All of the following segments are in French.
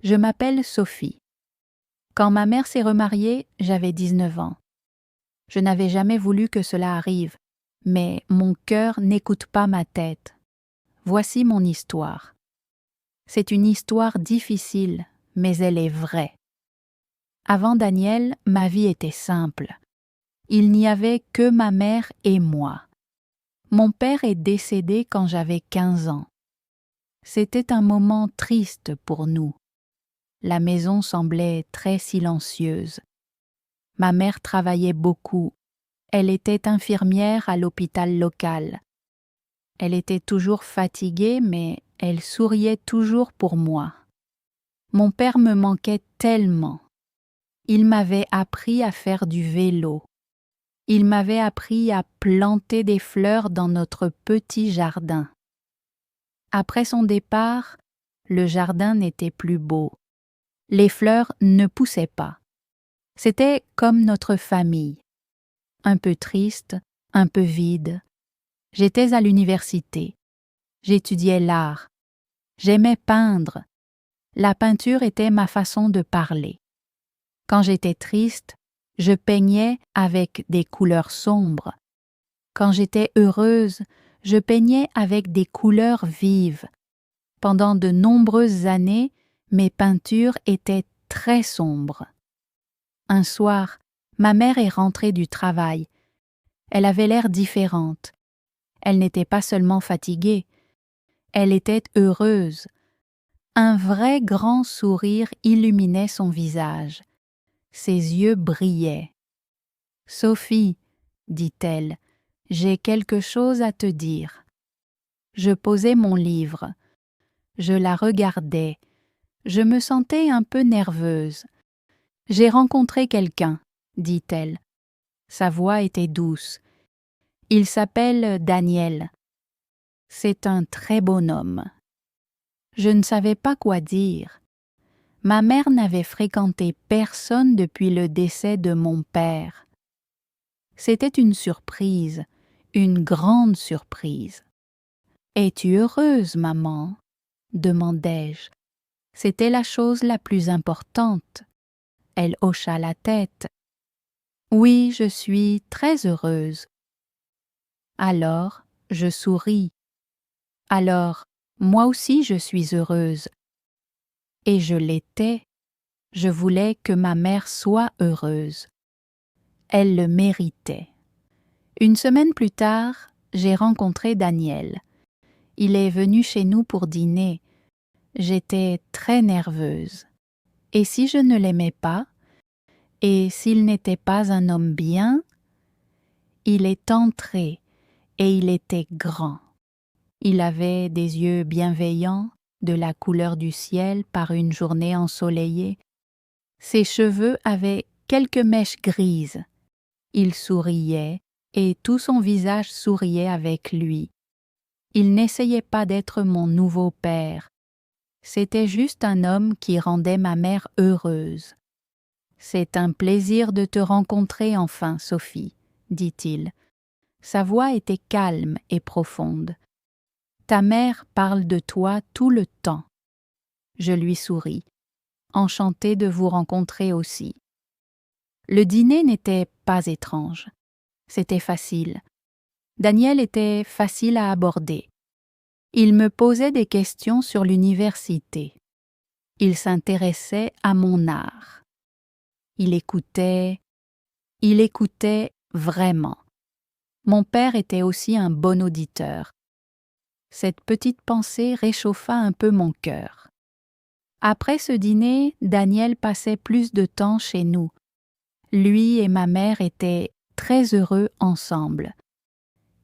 Je m'appelle Sophie. Quand ma mère s'est remariée, j'avais 19 ans. Je n'avais jamais voulu que cela arrive, mais mon cœur n'écoute pas ma tête. Voici mon histoire. C'est une histoire difficile, mais elle est vraie. Avant Daniel, ma vie était simple. Il n'y avait que ma mère et moi. Mon père est décédé quand j'avais 15 ans. C'était un moment triste pour nous. La maison semblait très silencieuse. Ma mère travaillait beaucoup. Elle était infirmière à l'hôpital local. Elle était toujours fatiguée, mais elle souriait toujours pour moi. Mon père me manquait tellement. Il m'avait appris à faire du vélo. Il m'avait appris à planter des fleurs dans notre petit jardin. Après son départ, le jardin n'était plus beau. Les fleurs ne poussaient pas. C'était comme notre famille. Un peu triste, un peu vide. J'étais à l'université. J'étudiais l'art. J'aimais peindre. La peinture était ma façon de parler. Quand j'étais triste, je peignais avec des couleurs sombres. Quand j'étais heureuse, je peignais avec des couleurs vives. Pendant de nombreuses années, mes peintures étaient très sombres. Un soir, ma mère est rentrée du travail. Elle avait l'air différente. Elle n'était pas seulement fatiguée, elle était heureuse. Un vrai grand sourire illuminait son visage. Ses yeux brillaient. « Sophie, dit-elle, j'ai quelque chose à te dire. » Je posai mon livre. Je la regardais. Je me sentais un peu nerveuse. « J'ai rencontré quelqu'un, dit-elle. Sa voix était douce. Il s'appelle Daniel. C'est un très bonhomme. Je ne savais pas quoi dire. Ma mère n'avait fréquenté personne depuis le décès de mon père. C'était une surprise, une grande surprise. « Es-tu heureuse, maman ?» demandai-je. C'était la chose la plus importante. Elle hocha la tête. « Oui, je suis très heureuse. » Alors, je souris. « Alors, moi aussi je suis heureuse. » Et je l'étais. Je voulais que ma mère soit heureuse. Elle le méritait. Une semaine plus tard, j'ai rencontré Daniel. Il est venu chez nous pour dîner. J'étais très nerveuse. Et si je ne l'aimais pas? Et s'il n'était pas un homme bien? Il est entré et il était grand. Il avait des yeux bienveillants, de la couleur du ciel par une journée ensoleillée. Ses cheveux avaient quelques mèches grises. Il souriait et tout son visage souriait avec lui. Il n'essayait pas d'être mon nouveau père. C'était juste un homme qui rendait ma mère heureuse. « C'est un plaisir de te rencontrer enfin, Sophie, » dit-il. Sa voix était calme et profonde. « Ta mère parle de toi tout le temps. » Je lui souris. « Enchantée de vous rencontrer aussi. » Le dîner n'était pas étrange. C'était facile. Daniel était facile à aborder. Il me posait des questions sur l'université. Il s'intéressait à mon art. Il écoutait vraiment. Mon père était aussi un bon auditeur. Cette petite pensée réchauffa un peu mon cœur. Après ce dîner, Daniel passait plus de temps chez nous. Lui et ma mère étaient très heureux ensemble.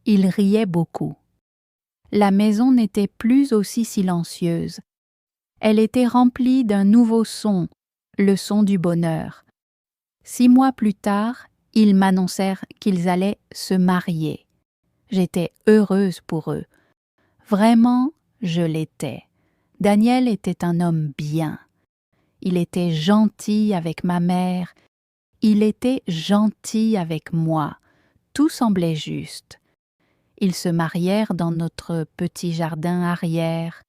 Ils riaient beaucoup. La maison n'était plus aussi silencieuse. Elle était remplie d'un nouveau son, le son du bonheur. 6 mois plus tard, ils m'annoncèrent qu'ils allaient se marier. J'étais heureuse pour eux. Vraiment, je l'étais. Daniel était un homme bien. Il était gentil avec ma mère. Il était gentil avec moi. Tout semblait juste. Ils se marièrent dans notre petit jardin arrière.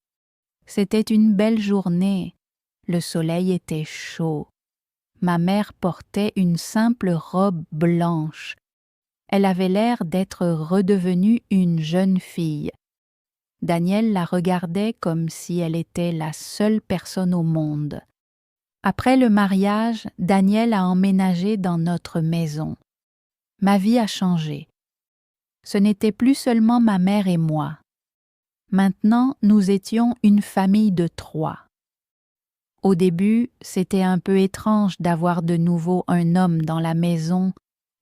C'était une belle journée. Le soleil était chaud. Ma mère portait une simple robe blanche. Elle avait l'air d'être redevenue une jeune fille. Daniel la regardait comme si elle était la seule personne au monde. Après le mariage, Daniel a emménagé dans notre maison. Ma vie a changé. Ce n'était plus seulement ma mère et moi. Maintenant, nous étions une famille de 3. Au début, c'était un peu étrange d'avoir de nouveau un homme dans la maison,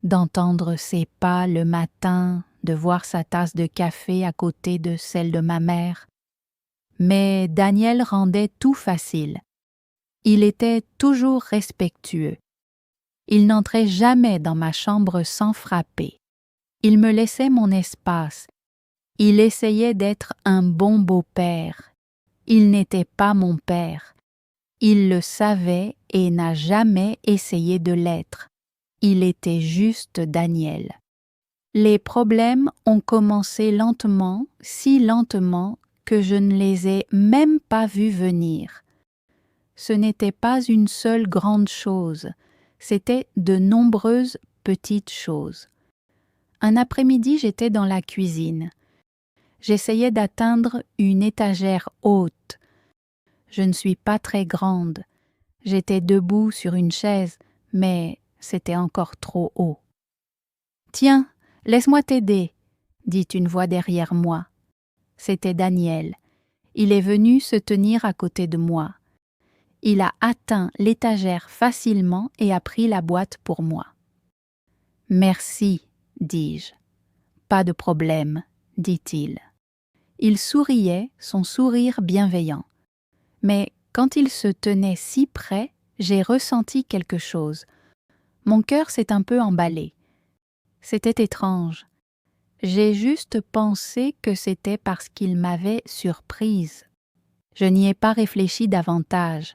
d'entendre ses pas le matin, de voir sa tasse de café à côté de celle de ma mère. Mais Daniel rendait tout facile. Il était toujours respectueux. Il n'entrait jamais dans ma chambre sans frapper. Il me laissait mon espace. Il essayait d'être un bon beau-père. Il n'était pas mon père. Il le savait et n'a jamais essayé de l'être. Il était juste Daniel. Les problèmes ont commencé lentement, si lentement que je ne les ai même pas vus venir. Ce n'était pas une seule grande chose, c'était de nombreuses petites choses. Un après-midi, j'étais dans la cuisine. J'essayais d'atteindre une étagère haute. Je ne suis pas très grande. J'étais debout sur une chaise, mais c'était encore trop haut. « Tiens, laisse-moi t'aider » dit une voix derrière moi. C'était Daniel. Il est venu se tenir à côté de moi. Il a atteint l'étagère facilement et a pris la boîte pour moi. « Merci, dis-je. »« Pas de problème, dit-il. » Il souriait, son sourire bienveillant. Mais quand il se tenait si près, j'ai ressenti quelque chose. Mon cœur s'est un peu emballé. C'était étrange. J'ai juste pensé que c'était parce qu'il m'avait surprise. Je n'y ai pas réfléchi davantage.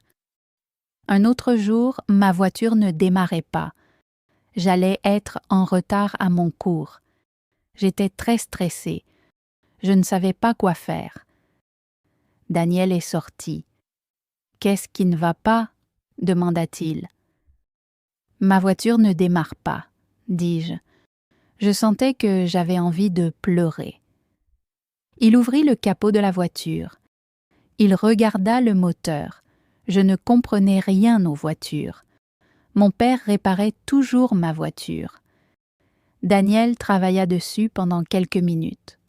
Un autre jour, ma voiture ne démarrait pas. J'allais être en retard à mon cours. J'étais très stressée. Je ne savais pas quoi faire. Daniel est sorti. « Qu'est-ce qui ne va pas ?» demanda-t-il. « Ma voiture ne démarre pas, » dis-je. Je sentais que j'avais envie de pleurer. Il ouvrit le capot de la voiture. Il regarda le moteur. Je ne comprenais rien aux voitures. Mon père réparait toujours ma voiture. Daniel travailla dessus pendant quelques minutes.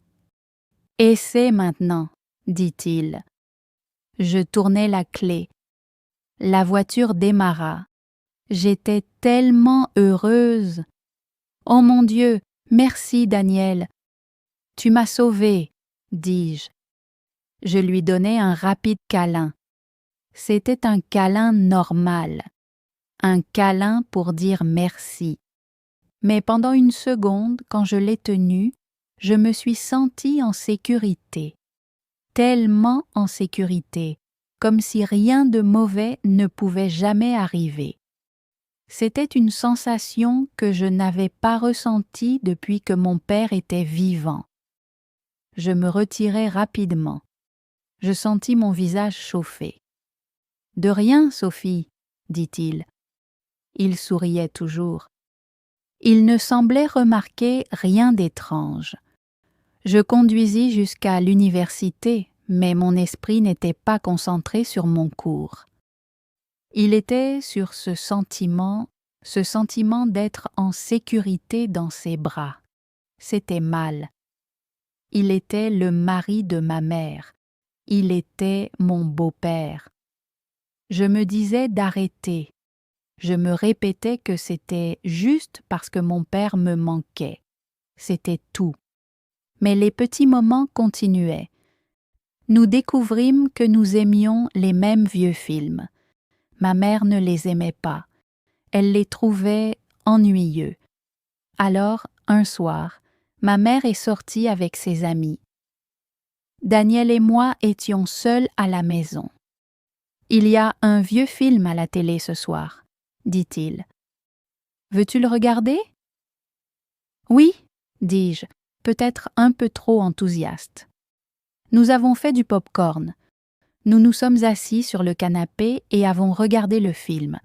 « Essaie maintenant, » dit-il. Je tournai la clé. La voiture démarra. J'étais tellement heureuse. « Oh mon Dieu, merci Daniel. Tu m'as sauvée, » dis-je. Je lui donnai un rapide câlin. C'était un câlin normal. Un câlin pour dire merci. Mais pendant une seconde, quand je l'ai tenu, je me suis sentie en sécurité. Tellement en sécurité, comme si rien de mauvais ne pouvait jamais arriver. C'était une sensation que je n'avais pas ressentie depuis que mon père était vivant. Je me retirai rapidement. Je sentis mon visage chauffer. « De rien, Sophie, » dit-il. Il souriait toujours. Il ne semblait remarquer rien d'étrange. Je conduisis jusqu'à l'université, mais mon esprit n'était pas concentré sur mon cours. Il était sur ce sentiment d'être en sécurité dans ses bras. C'était mal. Il était le mari de ma mère. Il était mon beau-père. Je me disais d'arrêter. Je me répétais que c'était juste parce que mon père me manquait. C'était tout. Mais les petits moments continuaient. Nous découvrîmes que nous aimions les mêmes vieux films. Ma mère ne les aimait pas. Elle les trouvait ennuyeux. Alors, un soir, ma mère est sortie avec ses amis. Daniel et moi étions seuls à la maison. « Il y a un vieux film à la télé ce soir, » dit-il. « Veux-tu le regarder ?»« Oui, » dis-je, peut-être un peu trop enthousiaste. Nous avons fait du pop-corn. Nous nous sommes assis sur le canapé et avons regardé le film.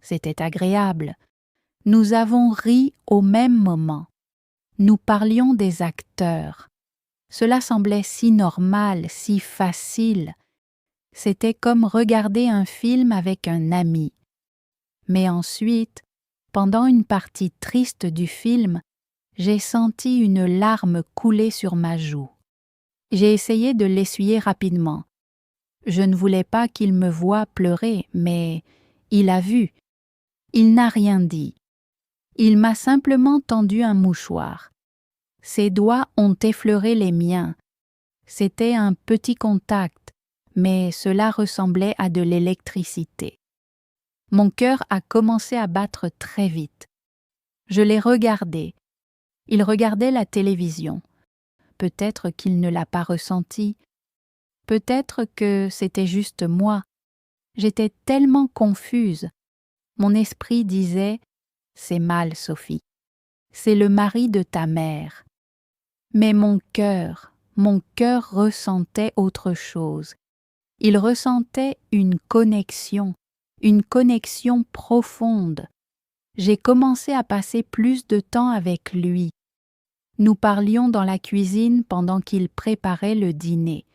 C'était agréable. Nous avons ri au même moment. Nous parlions des acteurs. Cela semblait si normal, si facile. C'était comme regarder un film avec un ami. Mais ensuite, pendant une partie triste du film, j'ai senti une larme couler sur ma joue. J'ai essayé de l'essuyer rapidement. Je ne voulais pas qu'il me voie pleurer, mais il a vu. Il n'a rien dit. Il m'a simplement tendu un mouchoir. Ses doigts ont effleuré les miens. C'était un petit contact, mais cela ressemblait à de l'électricité. Mon cœur a commencé à battre très vite. Je l'ai regardé. Il regardait la télévision. Peut-être qu'il ne l'a pas ressenti. Peut-être que c'était juste moi. J'étais tellement confuse. Mon esprit disait « C'est mal, Sophie. C'est le mari de ta mère. » Mais mon cœur ressentait autre chose. Il ressentait une connexion profonde. J'ai commencé à passer plus de temps avec lui. Nous parlions dans la cuisine pendant qu'il préparait le dîner.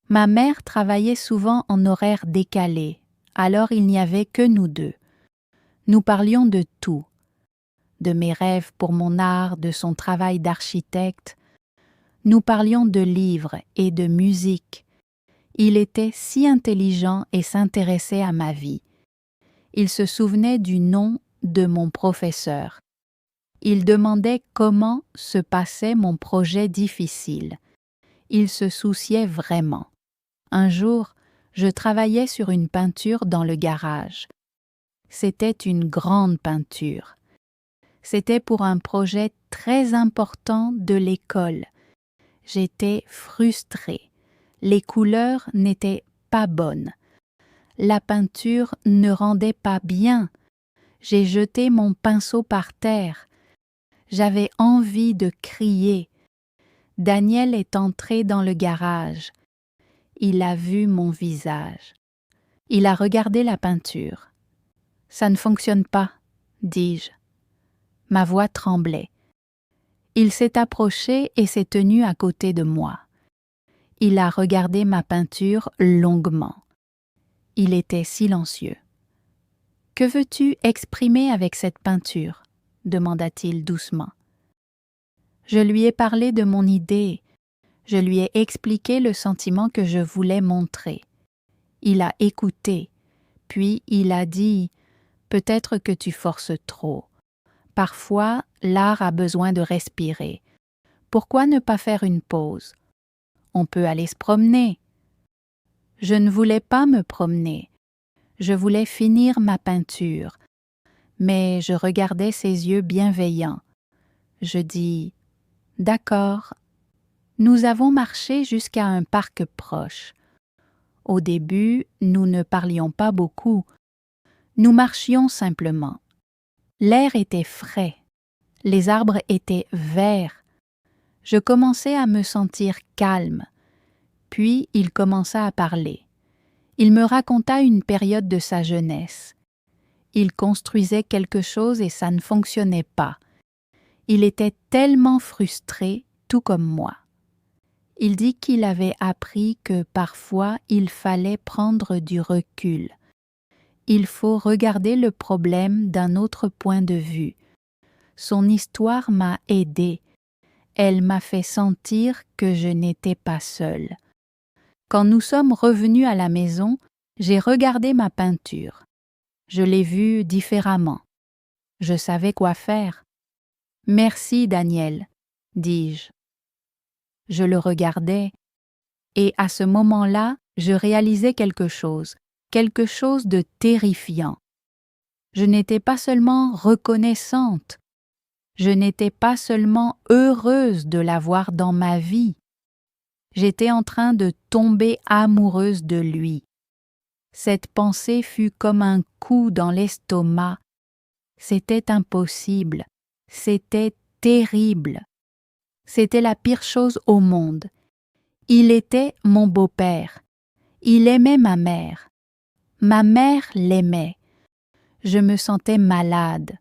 Ma mère travaillait souvent en horaire décalé, alors il n'y avait que nous deux. Nous parlions de tout, de mes rêves pour mon art, de son travail d'architecte. Nous parlions de livres et de musique. Il était si intelligent et s'intéressait à ma vie. Il se souvenait du nom de mon professeur. Il demandait comment se passait mon projet difficile. Il se souciait vraiment. Un jour, je travaillais sur une peinture dans le garage. C'était une grande peinture. C'était pour un projet très important de l'école. J'étais frustrée. Les couleurs n'étaient pas bonnes. La peinture ne rendait pas bien. J'ai jeté mon pinceau par terre. J'avais envie de crier. Daniel est entré dans le garage. Il a vu mon visage. Il a regardé la peinture. « Ça ne fonctionne pas, » dis-je. Ma voix tremblait. Il s'est approché et s'est tenu à côté de moi. Il a regardé ma peinture longuement. Il était silencieux. « Que veux-tu exprimer avec cette peinture ?» demanda-t-il doucement. Je lui ai parlé de mon idée. Je lui ai expliqué le sentiment que je voulais montrer. Il a écouté, puis il a dit « Peut-être que tu forces trop. Parfois, l'art a besoin de respirer. Pourquoi ne pas faire une pause? On peut aller se promener. » Je ne voulais pas me promener. Je voulais finir ma peinture. Mais je regardais ses yeux bienveillants. Je dis « D'accord. » Nous avons marché jusqu'à un parc proche. Au début, nous ne parlions pas beaucoup. Nous marchions simplement. L'air était frais. Les arbres étaient verts. Je commençais à me sentir calme. Puis il commença à parler. Il me raconta une période de sa jeunesse. Il construisait quelque chose et ça ne fonctionnait pas. Il était tellement frustré, tout comme moi. Il dit qu'il avait appris que parfois il fallait prendre du recul. Il faut regarder le problème d'un autre point de vue. Son histoire m'a aidée. Elle m'a fait sentir que je n'étais pas seule. Quand nous sommes revenus à la maison, j'ai regardé ma peinture. Je l'ai vue différemment. Je savais quoi faire. « Merci, Daniel, » dis-je. Je le regardais, et à ce moment-là, je réalisais quelque chose de terrifiant. Je n'étais pas seulement reconnaissante, je n'étais pas seulement heureuse de l'avoir dans ma vie. J'étais en train de tomber amoureuse de lui. Cette pensée fut comme un coup dans l'estomac. C'était impossible, c'était terrible. C'était la pire chose au monde. Il était mon beau-père. Il aimait ma mère. Ma mère l'aimait. Je me sentais malade.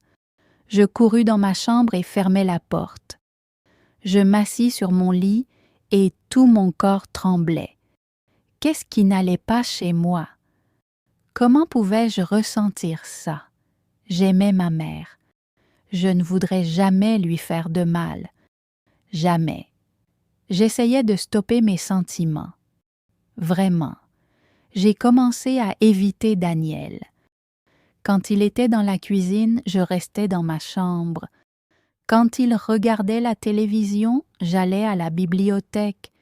Je courus dans ma chambre et fermai la porte. Je m'assis sur mon lit et tout mon corps tremblait. Qu'est-ce qui n'allait pas chez moi? Comment pouvais-je ressentir ça? J'aimais ma mère. Je ne voudrais jamais lui faire de mal. Jamais. J'essayais de stopper mes sentiments. Vraiment. J'ai commencé à éviter Daniel. Quand il était dans la cuisine, je restais dans ma chambre. Quand il regardait la télévision, j'allais à la bibliothèque.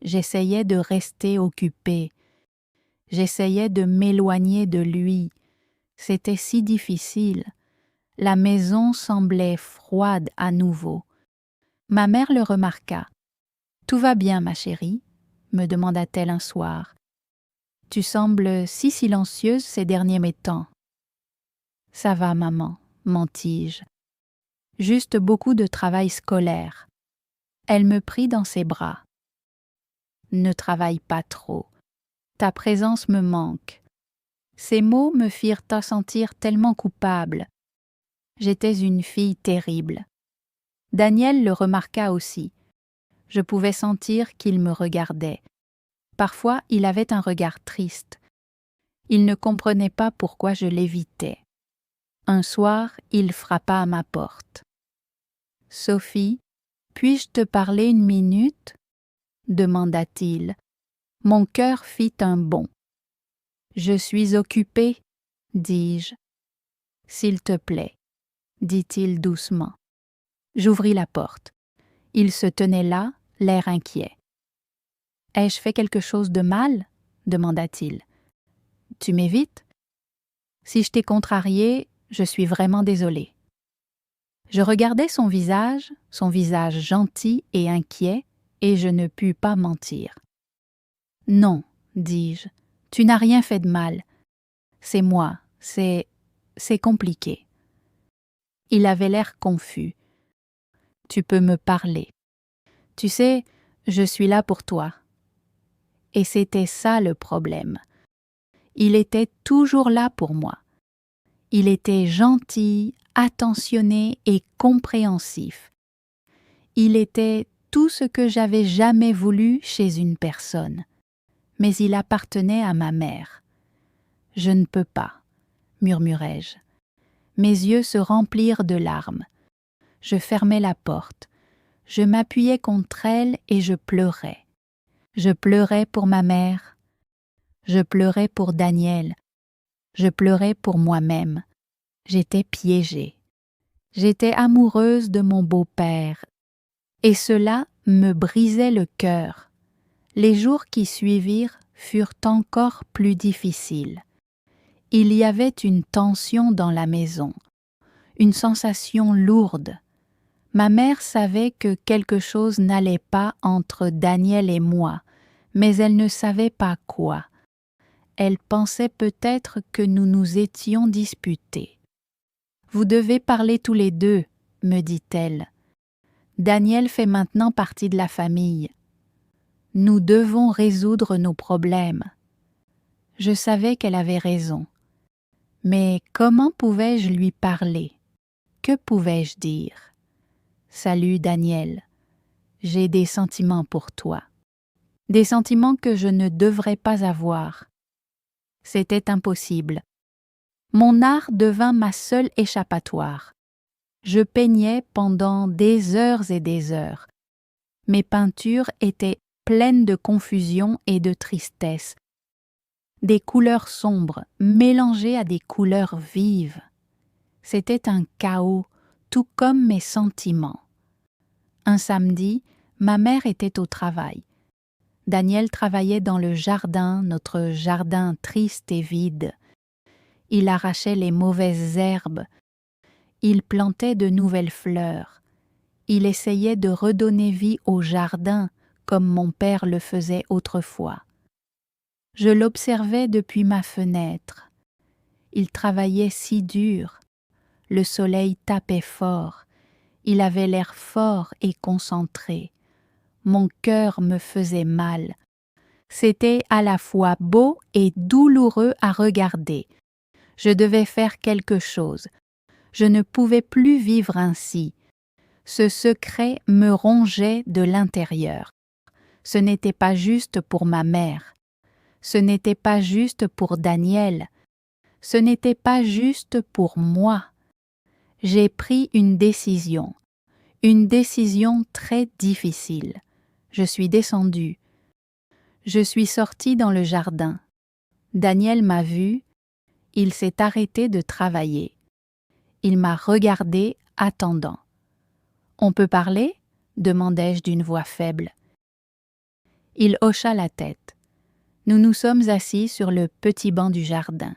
J'essayais de rester occupée. J'essayais de m'éloigner de lui. C'était si difficile. La maison semblait froide à nouveau. Ma mère le remarqua. « Tout va bien, ma chérie ?» me demanda-t-elle un soir. « Tu sembles si silencieuse ces derniers temps. »« Ça va, maman, mentis-je. Juste beaucoup de travail scolaire. » Elle me prit dans ses bras. « Ne travaille pas trop. Ta présence me manque. » Ces mots me firent sentir tellement coupable. J'étais une fille terrible. Daniel le remarqua aussi. Je pouvais sentir qu'il me regardait. Parfois, il avait un regard triste. Il ne comprenait pas pourquoi je l'évitais. Un soir, il frappa à ma porte. « Sophie, puis-je te parler une minute ?» demanda-t-il. Mon cœur fit un bond. « Je suis occupé, » dis-je. « S'il te plaît, » dit-il doucement. J'ouvris la porte. Il se tenait là, l'air inquiet. « Ai-je fait quelque chose de mal ?» demanda-t-il. « Tu m'évites ? Si je t'ai contrarié, je suis vraiment désolé. » Je regardais son visage gentil et inquiet, et je ne pus pas mentir. « Non, dis-je, tu n'as rien fait de mal. C'est moi, c'est compliqué. » Il avait l'air confus. « Tu peux me parler. Tu sais, je suis là pour toi. » Et c'était ça le problème. Il était toujours là pour moi. Il était gentil, attentionné et compréhensif. Il était tout ce que j'avais jamais voulu chez une personne. Mais il appartenait à ma mère. « Je ne peux pas, » murmurai-je. Mes yeux se remplirent de larmes. Je fermai la porte. Je m'appuyai contre elle et je pleurais. Je pleurais pour ma mère. Je pleurais pour Daniel. Je pleurais pour moi-même. J'étais piégée. J'étais amoureuse de mon beau-père. Et cela me brisait le cœur. Les jours qui suivirent furent encore plus difficiles. Il y avait une tension dans la maison, une sensation lourde. Ma mère savait que quelque chose n'allait pas entre Daniel et moi, mais elle ne savait pas quoi. Elle pensait peut-être que nous nous étions disputés. « Vous devez parler tous les deux, » me dit-elle. « Daniel fait maintenant partie de la famille. Nous devons résoudre nos problèmes. » Je savais qu'elle avait raison. Mais comment pouvais-je lui parler? Que pouvais-je dire? « Salut Daniel, j'ai des sentiments pour toi. Des sentiments que je ne devrais pas avoir. » C'était impossible. Mon art devint ma seule échappatoire. Je peignais pendant des heures et des heures. Mes peintures étaient pleines de confusion et de tristesse. Des couleurs sombres mélangées à des couleurs vives. C'était un chaos, tout comme mes sentiments. Un samedi, ma mère était au travail. Daniel travaillait dans le jardin, notre jardin triste et vide. Il arrachait les mauvaises herbes. Il plantait de nouvelles fleurs. Il essayait de redonner vie au jardin comme mon père le faisait autrefois. Je l'observais depuis ma fenêtre. Il travaillait si dur. Le soleil tapait fort. Il avait l'air fort et concentré. Mon cœur me faisait mal. C'était à la fois beau et douloureux à regarder. Je devais faire quelque chose. Je ne pouvais plus vivre ainsi. Ce secret me rongeait de l'intérieur. Ce n'était pas juste pour ma mère. Ce n'était pas juste pour Daniel. Ce n'était pas juste pour moi. J'ai pris une décision très difficile. Je suis descendue. Je suis sortie dans le jardin. Daniel m'a vue. Il s'est arrêté de travailler. Il m'a regardée, attendant. « On peut parler ?» demandai-je d'une voix faible. Il hocha la tête. Nous nous sommes assis sur le petit banc du jardin.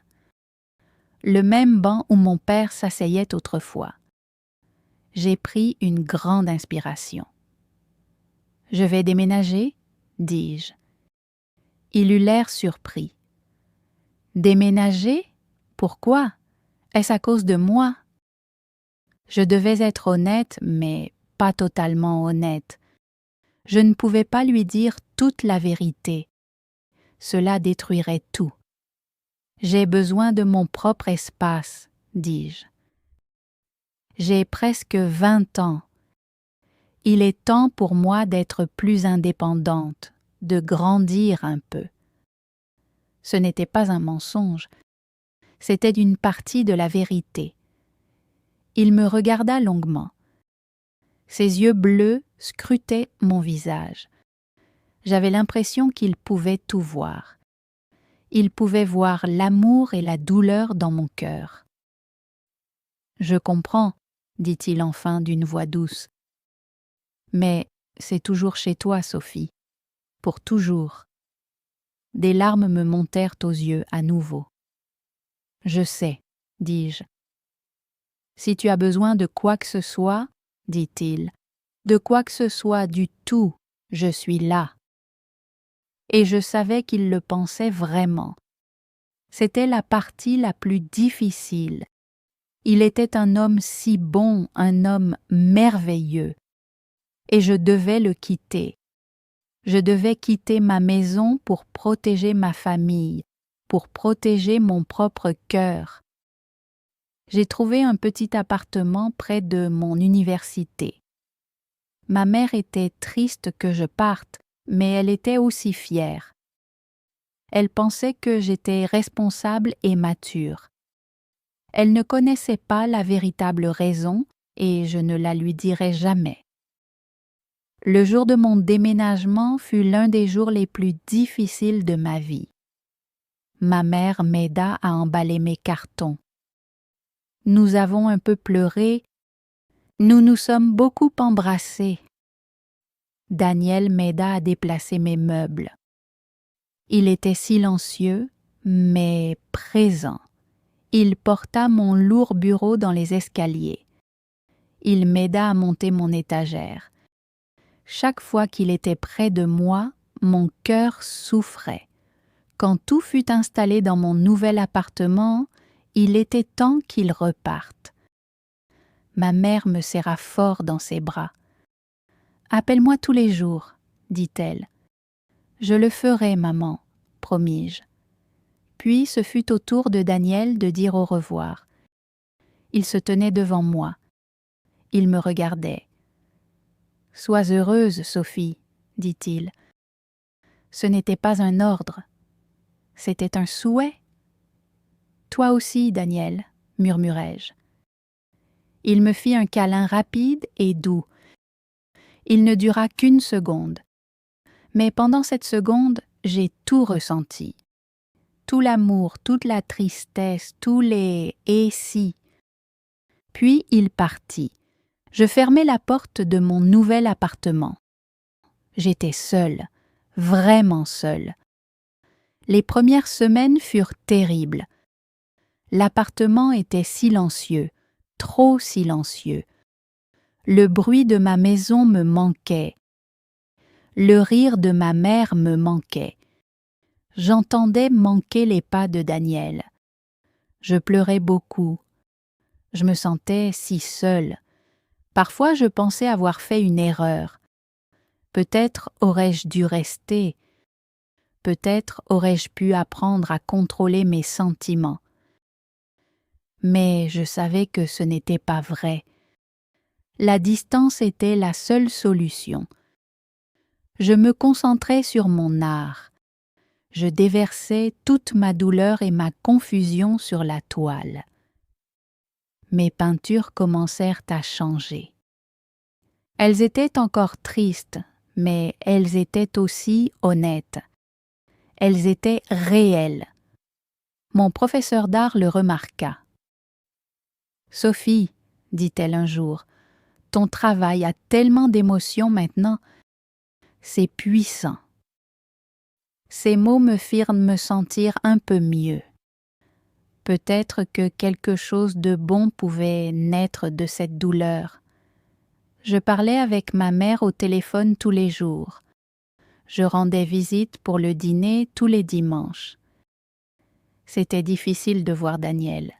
Le même banc où mon père s'asseyait autrefois. J'ai pris une grande inspiration. « Je vais déménager ?» dis-je. Il eut l'air surpris. « Déménager ? Pourquoi ? Est-ce à cause de moi ? » Je devais être honnête, mais pas totalement honnête. Je ne pouvais pas lui dire toute la vérité. Cela détruirait tout. « J'ai besoin de mon propre espace, » dis-je. J'ai presque 20 ans. Il est temps pour moi d'être plus indépendante, de grandir un peu. Ce n'était pas un mensonge, c'était une partie de la vérité. Il me regarda longuement. Ses yeux bleus scrutaient mon visage. J'avais l'impression qu'il pouvait tout voir. Il pouvait voir l'amour et la douleur dans mon cœur. « Je comprends, » dit-il enfin d'une voix douce. « Mais c'est toujours chez toi, Sophie. Pour toujours. » Des larmes me montèrent aux yeux à nouveau. « Je sais, » dis-je. « Si tu as besoin de quoi que ce soit, » dit-il, « de quoi que ce soit du tout, je suis là. » Et je savais qu'il le pensait vraiment. C'était la partie la plus difficile. Il était un homme si bon, un homme merveilleux. Et je devais le quitter. Je devais quitter ma maison pour protéger ma famille, pour protéger mon propre cœur. J'ai trouvé un petit appartement près de mon université. Ma mère était triste que je parte, mais elle était aussi fière. Elle pensait que j'étais responsable et mature. Elle ne connaissait pas la véritable raison et je ne la lui dirai jamais. Le jour de mon déménagement fut l'un des jours les plus difficiles de ma vie. Ma mère m'aida à emballer mes cartons. Nous avons un peu pleuré, nous nous sommes beaucoup embrassés. Daniel m'aida à déplacer mes meubles. Il était silencieux, mais présent. Il porta mon lourd bureau dans les escaliers. Il m'aida à monter mon étagère. Chaque fois qu'il était près de moi, mon cœur souffrait. Quand tout fut installé dans mon nouvel appartement, il était temps qu'il reparte. Ma mère me serra fort dans ses bras. « Appelle-moi tous les jours, » dit-elle. « Je le ferai, maman, » promis-je. Puis ce fut au tour de Daniel de dire au revoir. Il se tenait devant moi. Il me regardait. « Sois heureuse, Sophie, » dit-il. Ce n'était pas un ordre, c'était un souhait. « Toi aussi, Daniel, » murmurai-je. Il me fit un câlin rapide et doux. Il ne dura qu'1 seconde. Mais pendant cette seconde, j'ai tout ressenti. Tout l'amour, toute la tristesse, tous les « et si ». Puis il partit. Je fermai la porte de mon nouvel appartement. J'étais seule, vraiment seule. Les premières semaines furent terribles. L'appartement était silencieux, trop silencieux. Le bruit de ma maison me manquait. Le rire de ma mère me manquait. J'entendais manquer les pas de Daniel. Je pleurais beaucoup. Je me sentais si seule. Parfois je pensais avoir fait une erreur. Peut-être aurais-je dû rester. Peut-être aurais-je pu apprendre à contrôler mes sentiments. Mais je savais que ce n'était pas vrai. La distance était la seule solution. Je me concentrais sur mon art. Je déversais toute ma douleur et ma confusion sur la toile. Mes peintures commencèrent à changer. Elles étaient encore tristes, mais elles étaient aussi honnêtes. Elles étaient réelles. Mon professeur d'art le remarqua. « Sophie, dit-elle un jour, ton travail a tellement d'émotions maintenant. C'est puissant. » Ces mots me firent me sentir un peu mieux. Peut-être que quelque chose de bon pouvait naître de cette douleur. Je parlais avec ma mère au téléphone tous les jours. Je rendais visite pour le dîner tous les dimanches. C'était difficile de voir Daniel.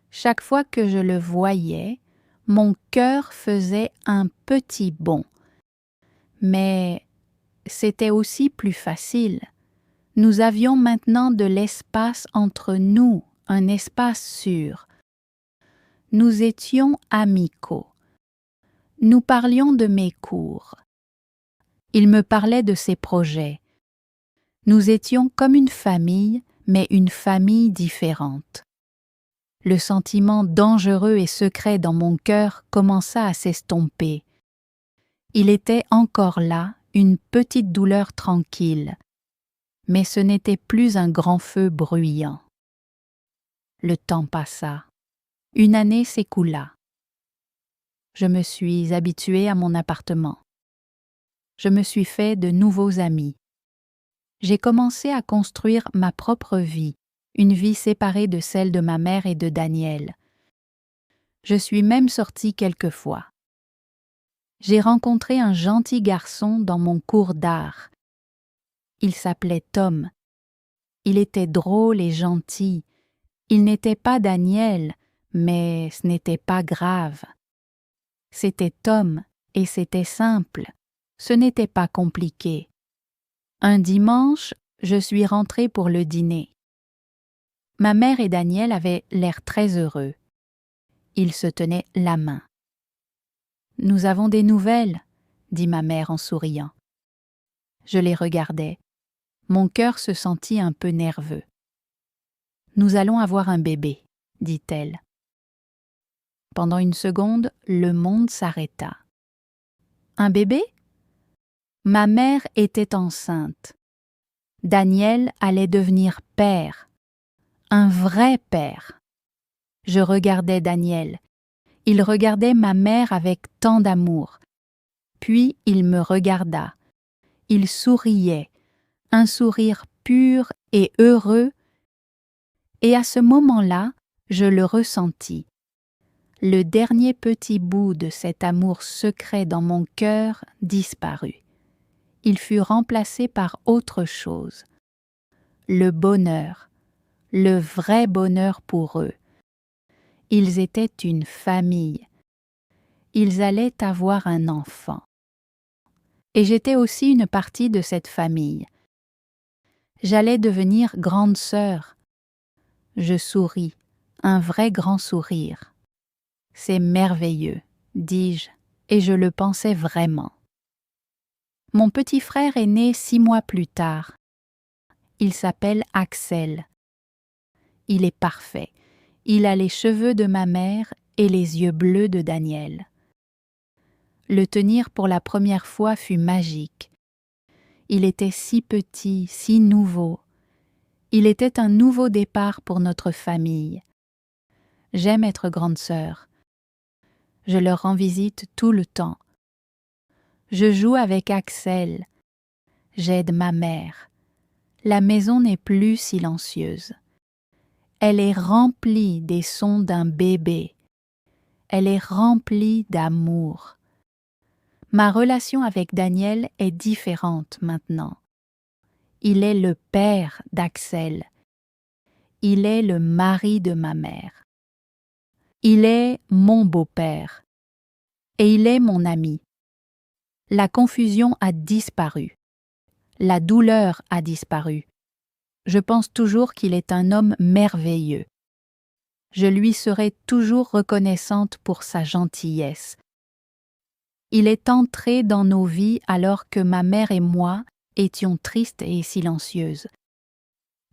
Chaque fois que je le voyais, mon cœur faisait un petit bond. Mais c'était aussi plus facile. Nous avions maintenant de l'espace entre nous, un espace sûr. Nous étions amicaux. Nous parlions de mes cours. Il me parlait de ses projets. Nous étions comme une famille, mais une famille différente. Le sentiment dangereux et secret dans mon cœur commença à s'estomper. Il était encore là, une petite douleur tranquille, mais ce n'était plus un grand feu bruyant. Le temps passa. Une année s'écoula. Je me suis habituée à mon appartement. Je me suis fait de nouveaux amis. J'ai commencé à construire ma propre vie, une vie séparée de celle de ma mère et de Daniel. Je suis même sortie quelquefois. J'ai rencontré un gentil garçon dans mon cours d'art. Il s'appelait Tom. Il était drôle et gentil. Il n'était pas Daniel, mais ce n'était pas grave. C'était Tom et c'était simple. Ce n'était pas compliqué. Un dimanche, je suis rentrée pour le dîner. Ma mère et Daniel avaient l'air très heureux. Ils se tenaient la main. « Nous avons des nouvelles, » dit ma mère en souriant. Je les regardais. Mon cœur se sentit un peu nerveux. « Nous allons avoir un bébé, » dit-elle. Pendant une seconde, le monde s'arrêta. « Un bébé ?» Ma mère était enceinte. Daniel allait devenir père. Un vrai père. Je regardais Daniel. Il regardait ma mère avec tant d'amour. Puis il me regarda. Il souriait, un sourire pur et heureux. Et à ce moment-là, je le ressentis. Le dernier petit bout de cet amour secret dans mon cœur disparut. Il fut remplacé par autre chose. Le bonheur, le vrai bonheur pour eux. Ils étaient une famille. Ils allaient avoir un enfant. Et j'étais aussi une partie de cette famille. J'allais devenir grande sœur. Je souris, un vrai grand sourire. C'est merveilleux, dis-je, et je le pensais vraiment. Mon petit frère est né 6 mois plus tard. Il s'appelle Axel. Il est parfait. Il a les cheveux de ma mère et les yeux bleus de Daniel. Le tenir pour la première fois fut magique. Il était si petit, si nouveau. Il était un nouveau départ pour notre famille. J'aime être grande sœur. Je leur rends visite tout le temps. Je joue avec Axel. J'aide ma mère. La maison n'est plus silencieuse. Elle est remplie des sons d'un bébé. Elle est remplie d'amour. Ma relation avec Daniel est différente maintenant. Il est le père d'Axel. Il est le mari de ma mère. Il est mon beau-père. Et il est mon ami. La confusion a disparu. La douleur a disparu. Je pense toujours qu'il est un homme merveilleux. Je lui serai toujours reconnaissante pour sa gentillesse. Il est entré dans nos vies alors que ma mère et moi étions tristes et silencieuses.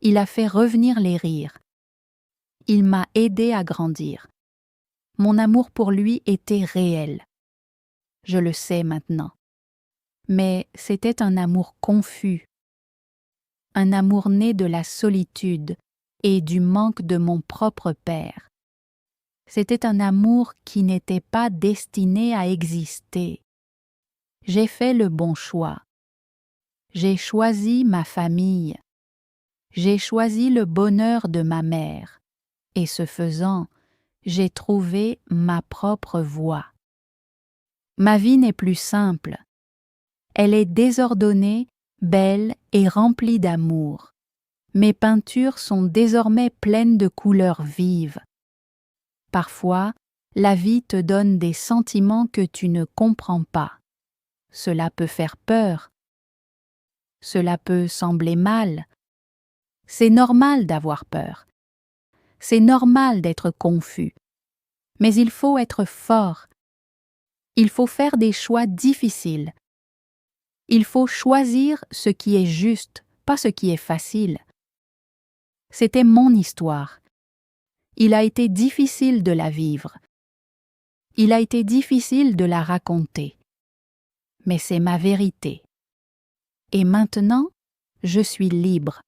Il a fait revenir les rires. Il m'a aidé à grandir. Mon amour pour lui était réel. Je le sais maintenant. Mais c'était un amour confus. Un amour né de la solitude et du manque de mon propre père. C'était un amour qui n'était pas destiné à exister. J'ai fait le bon choix. J'ai choisi ma famille. J'ai choisi le bonheur de ma mère. Et ce faisant, j'ai trouvé ma propre voie. Ma vie n'est plus simple. Elle est désordonnée, belle et remplie d'amour. Mes peintures sont désormais pleines de couleurs vives. Parfois, la vie te donne des sentiments que tu ne comprends pas. Cela peut faire peur. Cela peut sembler mal. C'est normal d'avoir peur. C'est normal d'être confus. Mais il faut être fort. Il faut faire des choix difficiles. Il faut choisir ce qui est juste, pas ce qui est facile. C'était mon histoire. Il a été difficile de la vivre. Il a été difficile de la raconter. Mais c'est ma vérité. Et maintenant, je suis libre.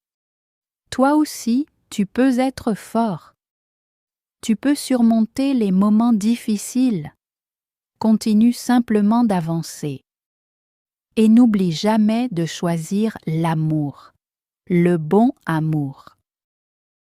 Toi aussi, tu peux être fort. Tu peux surmonter les moments difficiles. Continue simplement d'avancer. Et n'oublie jamais de choisir l'amour, le bon amour.